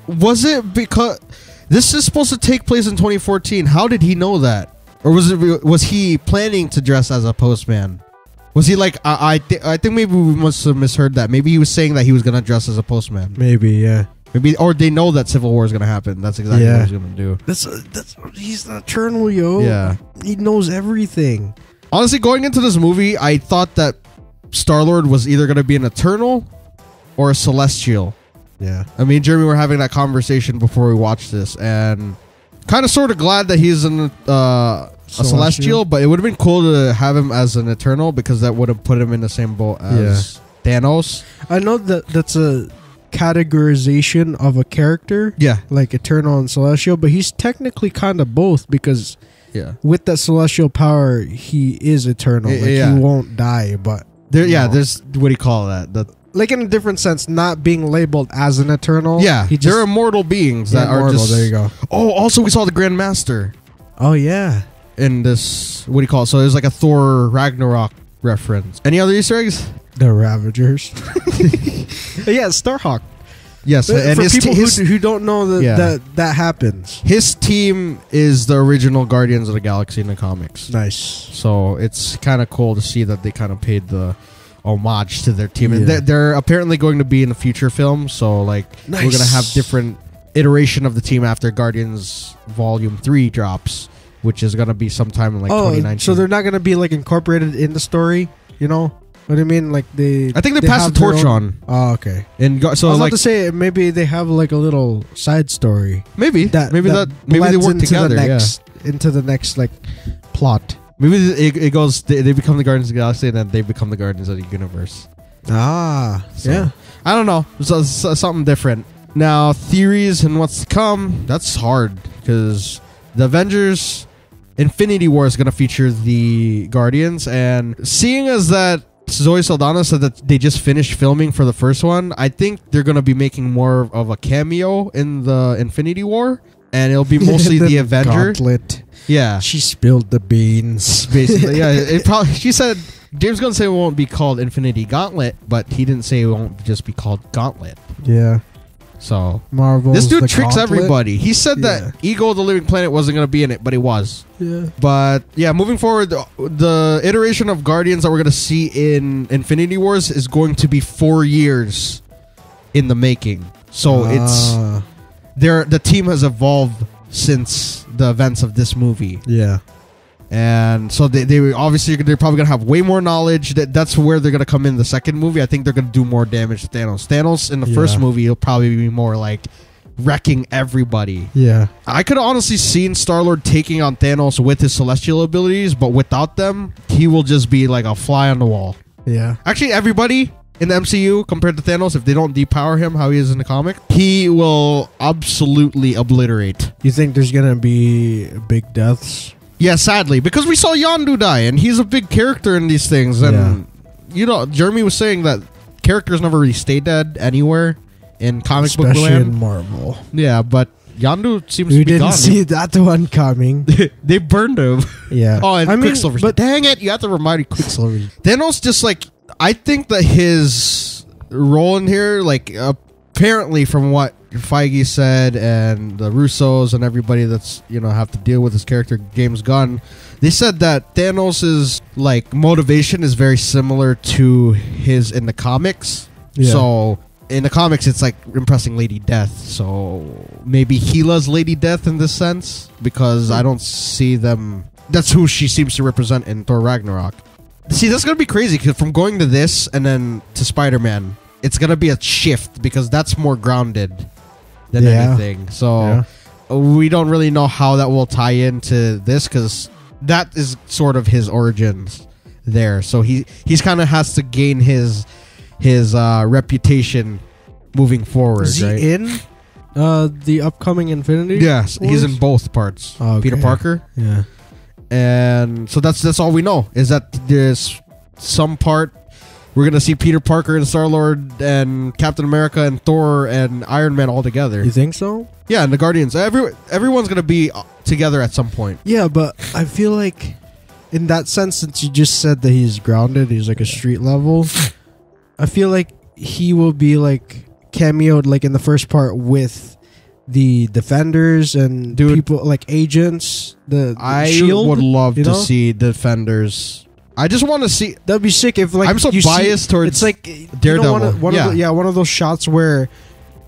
Was it because this is supposed to take place in 2014? How did he know that? Or was he planning to dress as a postman? Was he like, I think maybe we must have misheard that. Maybe he was saying that he was going to dress as a postman. Maybe, yeah. Maybe, or they know that Civil War is going to happen. That's exactly what he's going to do. That's he's the Eternal, yo. Yeah. He knows everything. Honestly, going into this movie, I thought that Star-Lord was either going to be an Eternal or a Celestial. Yeah. I mean, Jeremy, we're having that conversation before we watched this, and kind of sort of glad that he's a Celestial, but it would have been cool to have him as an Eternal because that would have put him in the same boat as Thanos. I know that's a categorization of a character, like Eternal and Celestial, but he's technically kind of both because with that celestial power, he is eternal. Like he won't die, but there's what do you call that? Like in a different sense, not being labeled as an eternal. Yeah, they're immortal beings that are just. There you go. Oh, also we saw the Grand Master. Oh yeah. In this, what do you call it? So there's like a Thor Ragnarok reference. Any other Easter eggs? The Ravagers. Yeah, Starhawk. Yes, and for people who don't know that happens. His team is the original Guardians of the Galaxy in the comics. Nice. So it's kind of cool to see that they kind of paid the homage to their team. And they're apparently going to be in a future film. So like we're going to have different iteration of the team after Guardians Volume 3 drops, which is going to be sometime in like 2019. So they're not going to be like incorporated in the story, you know? What do you mean? Like I think they passed the torch on. Oh, okay. And so I was like about to say maybe they have like a little side story. Maybe they work together. Into the next like plot. Maybe it goes. They become the Guardians of the Galaxy, and then they become the Guardians of the Universe. Yeah. I don't know. So something different. Now theories and what's to come. That's hard because the Avengers Infinity War is going to feature the Guardians, and seeing as that Zoe Saldana said that they just finished filming for the first one, I think they're going to be making more of a cameo in the Infinity War, and it'll be mostly the Avenger. Gauntlet. Yeah. She spilled the beans. Basically, yeah. She said James Gunn said it won't be called Infinity Gauntlet, but he didn't say it won't just be called Gauntlet. Yeah. So Marvel. This dude tricks everybody. He said that Ego of the Living Planet wasn't going to be in it, but it was. Yeah. But yeah, moving forward, the iteration of Guardians that we're going to see in Infinity Wars is going to be 4 years in the making. So the team has evolved since the events of this movie. Yeah. And so they obviously they're probably gonna have way more knowledge. That's where they're gonna come in the second movie. I think they're gonna do more damage to Thanos. Thanos in the first movie, he'll probably be more like wrecking everybody. Yeah, I could have honestly seen Starlord taking on Thanos with his celestial abilities, but without them, he will just be like a fly on the wall. Yeah, actually, everybody in the MCU compared to Thanos, if they don't depower him how he is in the comic, he will absolutely obliterate. You think there's gonna be big deaths? Yeah, sadly, because we saw Yondu die, and he's a big character in these things. And, you know, Jeremy was saying that characters never really stay dead anywhere in comic book land. Especially in Marvel. Yeah, but Yondu seems to be gone. We didn't see that one coming. They burned him. Yeah. Oh, and Quicksilver. But dang it, you have to remind me Quicksilver. Thanos just, like, I think that his role in here, like, apparently from what Feige said and the Russos and everybody that's, you know, have to deal with his character, James Gunn, they said that Thanos' like motivation is very similar to his in the comics. Yeah. So in the comics, it's like impressing Lady Death. So maybe Gela's Lady Death in this sense, because I don't see them. That's who she seems to represent in Thor Ragnarok. See, that's gonna be crazy because from going to this and then to Spider-Man, it's gonna be a shift because that's more grounded than anything. So we don't really know how that will tie into this because that is sort of his origins there. So he's kind of has to gain his reputation moving forward. Is he in the upcoming Infinity? Yes, Wars? He's in both parts. Oh, okay. Peter Parker. Yeah, and so that's all we know is that there's some part. We're going to see Peter Parker and Starlord and Captain America and Thor and Iron Man all together. You think so? Yeah, and the Guardians. Everyone's going to be together at some point. Yeah, but I feel like in that sense, since you just said that he's grounded, he's like a street level, I feel like he will be like cameoed like in the first part with the Defenders and people like agents. I Shield, would love to see Defenders. I just want to see. That'd be sick if like I'm so biased towards. It's like Daredevil. One of those shots where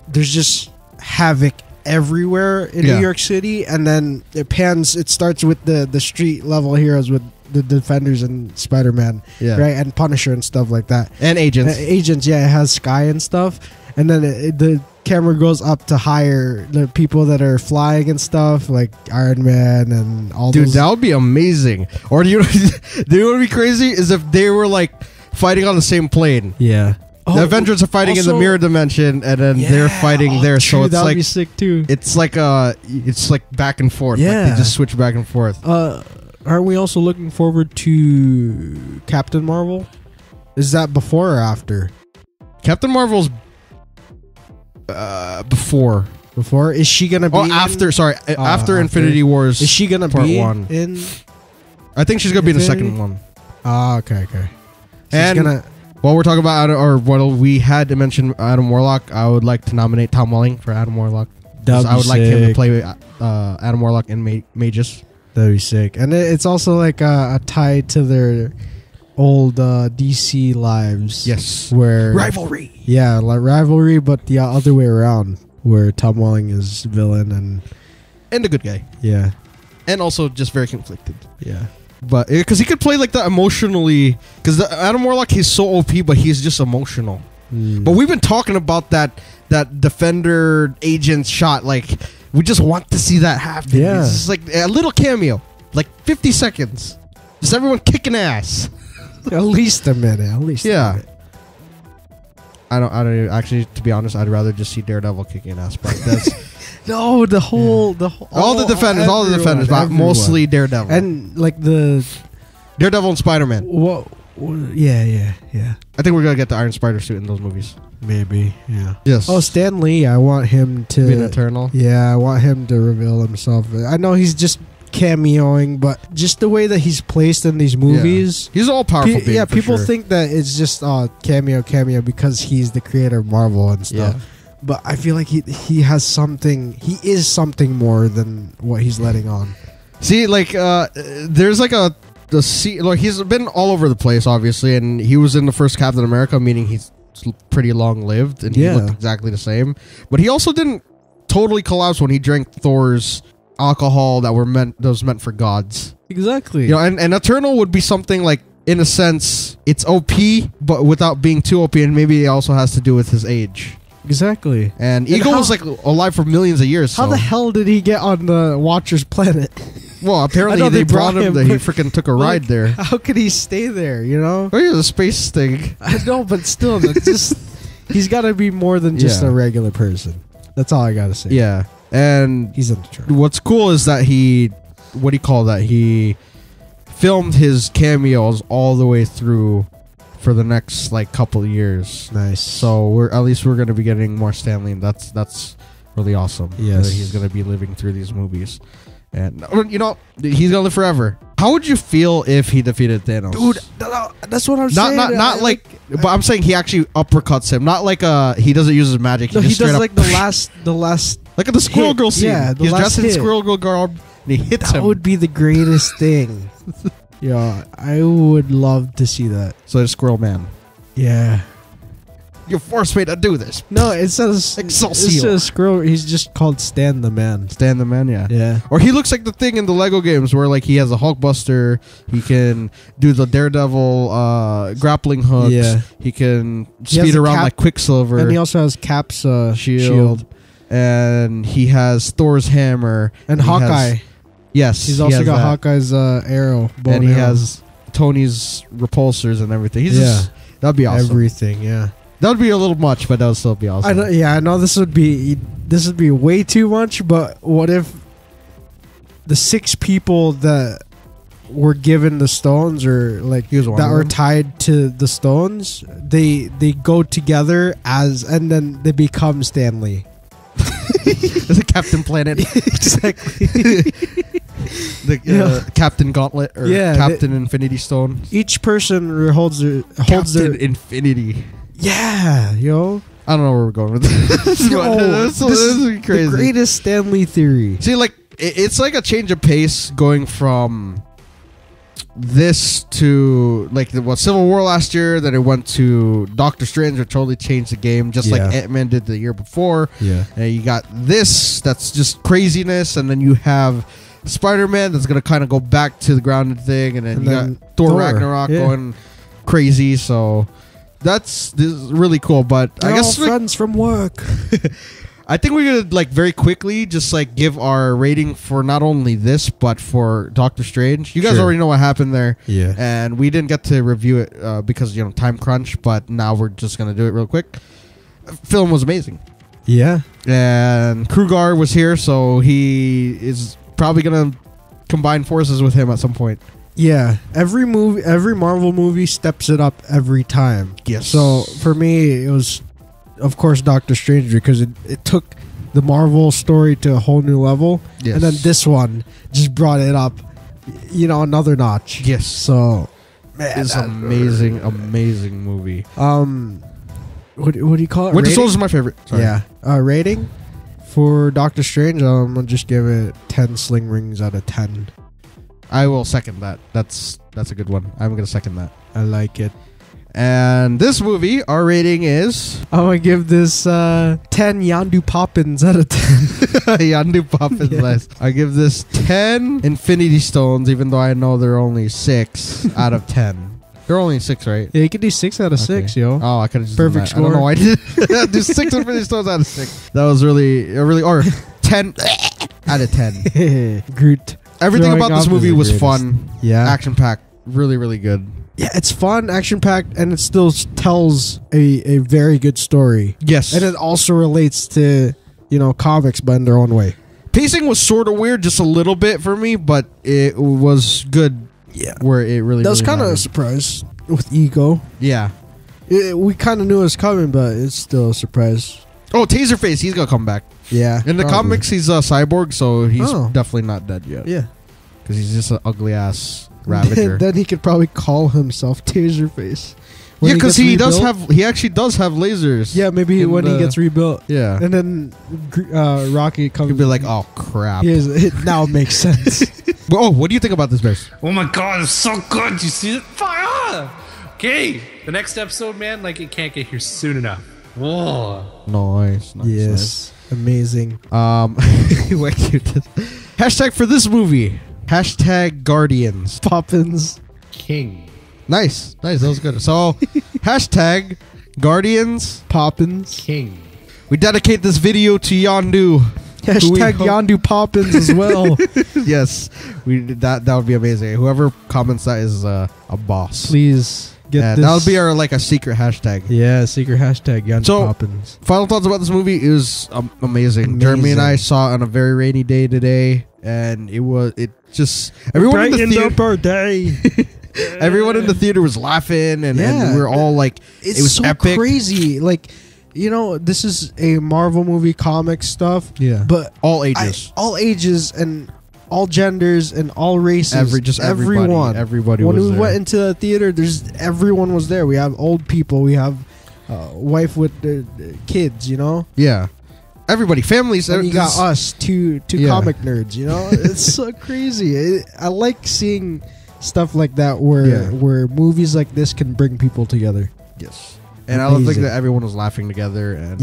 there's just havoc everywhere in New York City, and then it pans. It starts with the street level heroes with the Defenders and Spider-Man, right, and Punisher and stuff like that, and agents. It has Sky and stuff, and then the camera goes up to higher the people that are flying and stuff like Iron Man and all those. Dude, that would be amazing. Or do you know what would be crazy is if they were like fighting on the same plane. Yeah. The Avengers are fighting in the mirror dimension and then they're fighting there. So it's like be sick too. It's like back and forth. Yeah. Like they just switch back and forth. Aren't we also looking forward to Captain Marvel? Is that before or after? Captain Marvel's before. Is she gonna be after Infinity Wars? Is she gonna be in? I think she's gonna be in the second one. Okay. And while we're talking about or what we had to mention Adam Warlock, I would like to nominate Tom Welling for Adam Warlock. I would like him to play Adam Warlock in Magus. That'd be sick. And it's also like a tie to their old DC lives. Yes. Where rivalry. Yeah, like rivalry, but the other way around, where Tom Welling is villain and a good guy. Yeah. And also just very conflicted. Yeah. But because he could play like that emotionally, because Adam Warlock, he's so OP, but he's just emotional. But we've been talking about that Defender agent shot. Like, we just want to see that happen. Yeah. It's just like a little cameo, like 50 seconds, just everyone kicking ass. At least a minute. At least. Yeah. A minute. I don't actually, to be honest, I'd rather just see Daredevil kicking ass. But that's no, the whole all the defenders, but mostly Daredevil and like the Daredevil and Spider-Man. Whoa. Yeah. I think we're gonna get the Iron Spider suit in those movies. Maybe, yeah. Yes. Oh, Stan Lee, I want him to be an Eternal. Yeah, I want him to reveal himself. I know he's just cameoing, but just the way that he's placed in these movies, he's all powerful. People think that it's just cameo because he's the creator of Marvel and stuff. Yeah. But I feel like he has something. He is something more than what he's letting on. See, like there's like he's been all over the place, obviously, and he was in the first Captain America, meaning he's pretty long lived, and he looked exactly the same. But he also didn't totally collapse when he drank Thor's alcohol that was meant for gods. Exactly. You know, and Eternal would be something like, in a sense, it's OP, but without being too OP, and maybe it also has to do with his age. Exactly. And Eagle was like alive for millions of years. How the hell did he get on the Watcher's planet? Well, apparently they brought him he freaking took a ride there. How could he stay there, you know? Oh, yeah, the space thing. I know, but still, just he's got to be more than just a regular person. That's all I got to say. Yeah. And he's in the truck. What's cool is that he filmed his cameos all the way through for the next like couple of years. Nice. So we're going to be getting more Stan Lee, and that's really awesome. Yes. That he's going to be living through these movies. And, you know, he's going to live forever. How would you feel if he defeated Thanos? Dude, that's what I'm saying. Not like, but I'm saying he actually uppercuts him. Not like he doesn't use his magic. No, he does like the last. Like at the Squirrel Girl scene. Yeah, he's dressed in Squirrel Girl garb, and he hits him. That would be the greatest thing. Yeah, I would love to see that. So there's Squirrel Man. Yeah. You forced me to do this. No, it says Excelsior. It says Squirrel. He's just called Stan the Man. Stan the Man, yeah. Yeah. Or he looks like the thing in the Lego games where like he has a Hulkbuster. He can do the Daredevil grappling hooks. Yeah. He can speed around like Quicksilver. And he also has Cap's shield. And he has Thor's hammer. And Hawkeye. He's also got Hawkeye's arrow. And he has Tony's repulsors and everything. That'd be awesome. Everything, yeah. That would be a little much, but that would still be awesome. I know this would be way too much, but what if the 6 people that were given the stones or like that were tied to the stones, they go together and then they become Stan Lee. The Captain Planet. Exactly. The Captain Gauntlet or Captain Infinity Stone. Each person holds their Infinity. Yeah, yo. I don't know where we're going with this. This is crazy. The greatest Stan Lee theory. See, like it's like a change of pace going from this to like Civil War last year. Then it went to Doctor Strange, which totally changed the game, just like Ant-Man did the year before. Yeah, and you got this that's just craziness, and then you have Spider-Man that's gonna kind of go back to the grounded thing, and then you got Thor Ragnarok going crazy. So this is really cool. But I guess friends from work. I think we're gonna like very quickly just like give our rating for not only this but for Doctor Strange. You guys already know what happened there, and we didn't get to review it because time crunch. But now we're just gonna do it real quick. Film was amazing. Yeah, and Krugar was here, so he is probably gonna combine forces with him at some point. Yeah, every Marvel movie steps it up every time. Yes. So for me, it was, of course, Doctor Strange because it took the Marvel story to a whole new level. Yes. And then this one just brought it up, another notch. Yes. So, is amazing, amazing movie. What do you call it? Winter Soldier is my favorite. Sorry. Yeah. Rating for Doctor Strange, I'm gonna just give it 10 sling rings out of 10. I will second that. That's a good one. I'm gonna second that. I like it. And this movie, our rating is... I'm gonna give this 10 Yondu Poppins out of 10. Yondu Poppins, nice. I give this 10 Infinity Stones, even though I know they're only 6 out of 10. They're only 6, right? Yeah, you can do 6 out of 6, yo. Oh, I could have just perfect score. I don't know why I did. Do 6 Infinity Stones out of 6. That was really, or 10 out of 10. Groot. Everything about this movie was fun. Yeah. Action-packed. Really, really good. Yeah, it's fun, action-packed, and it still tells a very good story. Yes. And it also relates to, comics, but in their own way. Pacing was sort of weird, just a little bit for me, but it was good. Yeah. Where it really, that was really kind of a surprise with Ego. Yeah. We kind of knew it was coming, but it's still a surprise. Oh, Taserface, he's going to come back. Yeah. In the comics, he's a cyborg, so he's definitely not dead yet. Yeah. Because he's just an ugly-ass Ravager. Then he could probably call himself Taserface. Yeah, because he actually does have lasers. Yeah, maybe when he gets rebuilt. Yeah. And then Rocket comes. He'll be like, oh, crap. It now makes sense. Oh, what do you think about this, Bears? Oh my god, it's so good. You see it? Fire! Okay, the next episode, man, it can't get here soon enough. Whoa. Nice. Yes. Nice. Amazing. What cute. Hashtag for this movie. Hashtag Guardians. Poppins. King. Nice. That was good. So, hashtag Guardians. Poppins. King. We dedicate this video to Yondu. Hashtag Yondu Poppins as well. Yes. That would be amazing. Whoever comments that is a boss. Please get this. That would be our a secret hashtag. Yeah, secret hashtag Yondu Poppins. Final thoughts about this movie. It was amazing. Jeremy and I saw it on a very rainy day today, and everyone in the up our day. Everyone in the theater was laughing, and we were all it was so epic. Crazy. This is a Marvel movie, comic stuff. Yeah, but all ages, and all genders and all races. Everyone. Everybody. When was we there. went into the theater, everyone was there. We have old people. We have wife with kids. Yeah. Everybody, families. And you got us, two comic nerds. It's so crazy. I like seeing stuff like that where movies like this can bring people together. Yes, and I love that everyone was laughing together, and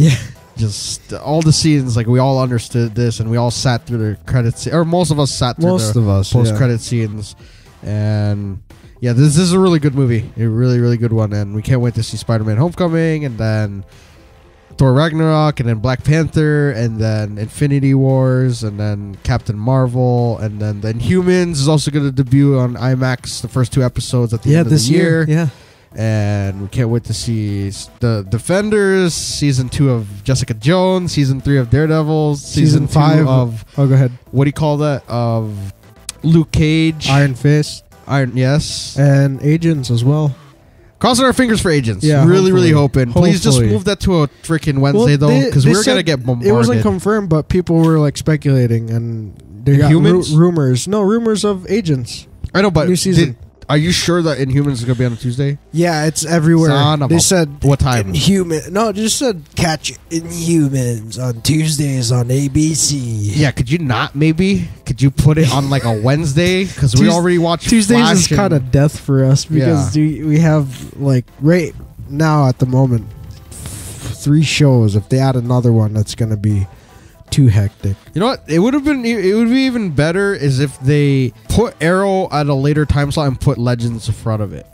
just all the scenes, we all understood this, and we all sat through the credits, or most of us sat through the post-credit scenes, and this is a really good movie, a really, really good one, and we can't wait to see Spider-Man: Homecoming, and then Thor Ragnarok, and then Black Panther, and then Infinity Wars, and then Captain Marvel, and then Inhumans is also going to debut on IMAX, the first 2 episodes at the end of the year. Yeah. And we can't wait to see the Defenders, season 2 of Jessica Jones, season 3 of Daredevil, season 5 of... Oh, go ahead. What do you call that? Of Luke Cage. Iron Fist. Yes. And Agents as well. Crossing our fingers for Agents. Yeah, really hoping. Please just move that to a freaking Wednesday, though, because we're going to get bombarded. It wasn't confirmed, but people were speculating, and they got rumors. No, rumors of Agents. I know, but new season. Are you sure that Inhumans is going to be on a Tuesday? Yeah, it's everywhere. They said what time? No, just said catch Inhumans on Tuesdays on ABC. Yeah, could you not maybe? Could you put it on a Wednesday? Because we already watched Tuesdays Flash is kind of death for us because we have right now at the moment 3 shows. If they add another one, that's going to be too hectic. You know what? It would be even better is if they put Arrow at a later time slot and put Legends in front of it,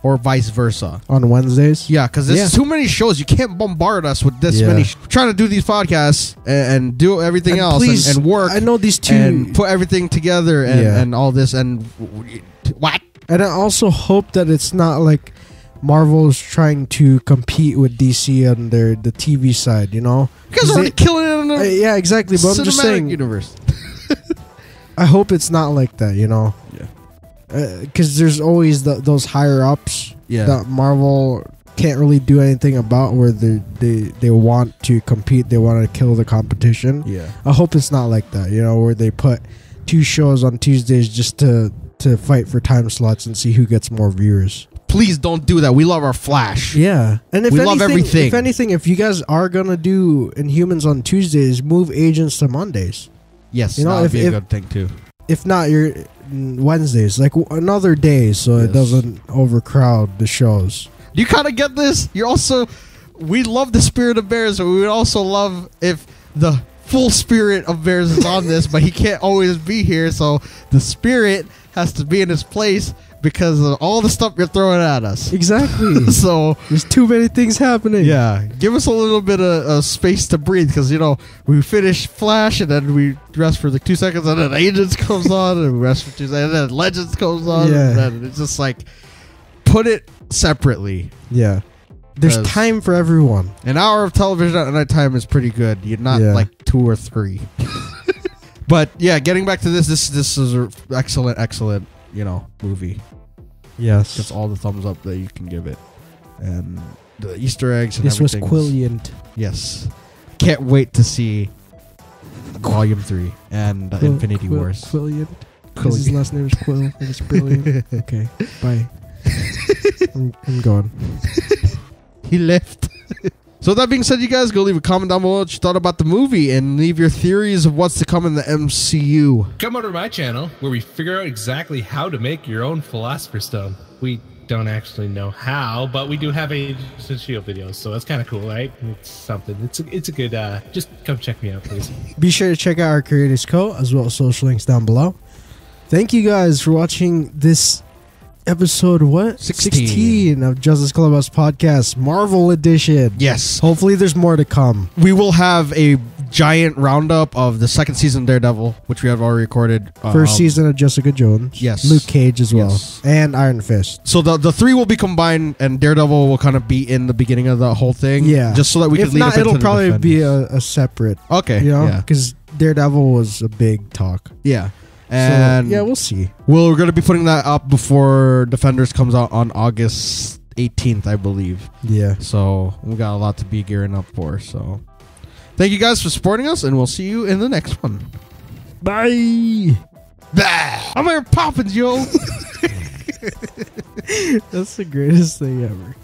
or vice versa on Wednesdays. Yeah, because there's too many shows. You can't bombard us with this many. Trying to do these podcasts and do everything else and work. I know these 2 and put everything together and all this and what. And I also hope that it's not Marvel's trying to compete with DC on the TV side, You guys are already killing it on the yeah, exactly. But I'm just saying, universe. I hope it's not like that, Yeah. Because there's always those higher ups that Marvel can't really do anything about, where they want to compete, they want to kill the competition. Yeah. I hope it's not like that, where they put 2 shows on Tuesdays just to to fight for time slots and see who gets more viewers. Please don't do that. We love our Flash. Yeah. And if we love everything. If anything, if you guys are going to do Inhumans on Tuesdays, move Agents to Mondays. Yes, that would be a good thing too. If not, you're Wednesdays, like another day, so it doesn't overcrowd the shows. Do you kind of get this? You're also... We love the spirit of Bears, but we would also love if the full spirit of Bears is on this, but he can't always be here, so the spirit has to be in his place because of all the stuff you're throwing at us. Exactly. So there's too many things happening. Yeah. Give us a little bit of space to breathe, because, you know, we finish Flash, and then we rest for like 2 seconds, and then Agents comes on, and we rest for 2 seconds, and then Legends comes on, and then it's just like, put it separately. Yeah. There's time for everyone. An hour of television at night time is pretty good. You're not like 2 or 3. But yeah, getting back to this is an excellent, you know, movie. Yes. Gets all the thumbs up that you can give it. And the Easter eggs and this everything. This was Quilliant. Yes. Can't wait to see Volume 3 and Infinity Wars. Quilliant. Because his last name is Quill. It's brilliant. Okay. Bye. I'm gone. He left. So that being said, you guys, go leave a comment down below what you thought about the movie and leave your theories of what's to come in the MCU. Come over to my channel where we figure out exactly how to make your own Philosopher's Stone. We don't actually know how, but we do have Agents of S.H.I.E.L.D. videos, so that's kind of cool, right? It's something. It's a good, just come check me out, please. Be sure to check out our Creators Code as well as social links down below. Thank you guys for watching this episode 16 of Justice Clubhouse Podcast, Marvel Edition. Yes. Hopefully there's more to come. We will have a giant roundup of the second season of Daredevil, which we have already recorded. First season of Jessica Jones. Yes. Luke Cage as well. Yes. And Iron Fist. So the 3 will be combined, and Daredevil will kind of be in the beginning of the whole thing. Yeah. Just so that we can lead up into it'll probably be a separate. Okay. You know? Because Daredevil was a big talk. Yeah. And so, yeah, we'll see. We're going to be putting that up before Defenders comes out on August 18th, I believe. Yeah. So we got a lot to be gearing up for. So thank you guys for supporting us, and we'll see you in the next one. Bye. Bah! I'm Aaron Poppins, yo. That's the greatest thing ever.